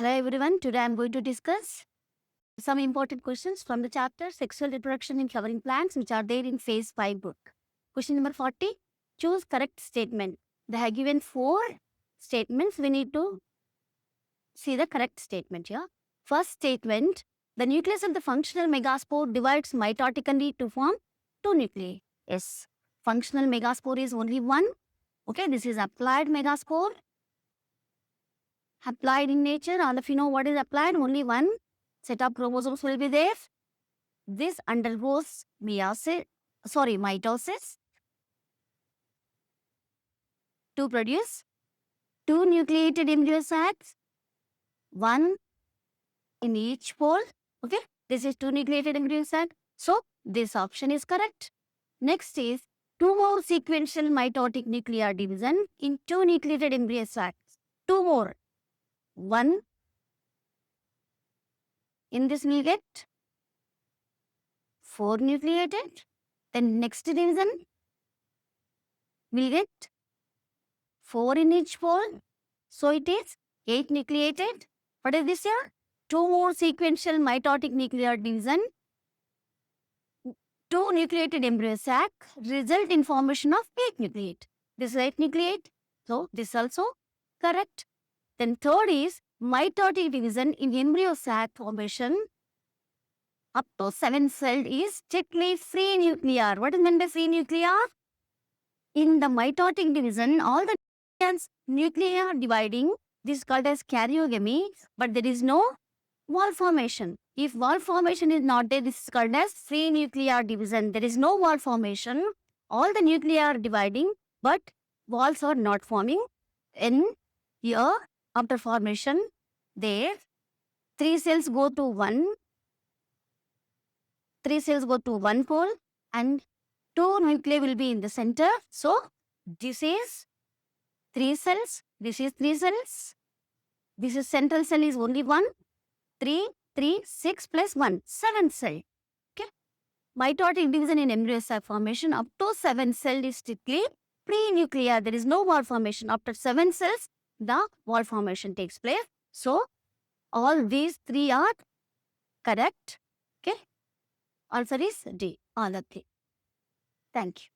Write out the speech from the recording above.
Hello everyone, today I am going to discuss some important questions from the chapter Sexual Reproduction in Flowering Plants, which are there in phase 5 book. Question number 40, choose correct statement. They have given 4 statements. We need to see the correct statement here. First statement, the nucleus of the functional megaspore divides mitotically to form 2 nuclei. Yes, functional megaspore is only one. Okay, this is applied megaspore. Applied in nature, all of you know what is applied, only one set of chromosomes will be there. This undergoes mitosis to produce 2 nucleated embryo sacs, one in each pole. Okay, this is 2 nucleated embryo sac. So, this option is correct. Next is 2 more sequential mitotic nuclear division in 2 nucleated embryo sacs. 2 more. One in this will get 4 nucleated. Then next division will get 4 in each pole. So it is 8 nucleated. What is this here? 2 more sequential mitotic nuclear division. 2 nucleated embryo sac result in formation of 8 nucleate. This is 8 nucleate. So this also correct. Then third is mitotic division in embryo sac formation up to 7 celled is strictly free nuclear. What is meant by free nuclear? In the mitotic division, all the nuclei dividing, this is called as karyogamy, but there is no wall formation. If wall formation is not there, this is called as free nuclear division. There is no wall formation. All the nuclei are dividing, but walls are not forming. In here, after formation, there 3 cells go to one pole and 2 nuclei will be in the center. So, this is 3 cells, this is 3 cells, this is central cell is only 1, 3, 6 plus 1, 7 cell. Okay. Mitotic division in embryo sac formation up to 7 cell is strictly pre-nuclear. There is no wall formation. After 7 cells, the wall formation takes place. So, all these 3 are correct. Okay. Answer is D, all of 3. Thank you.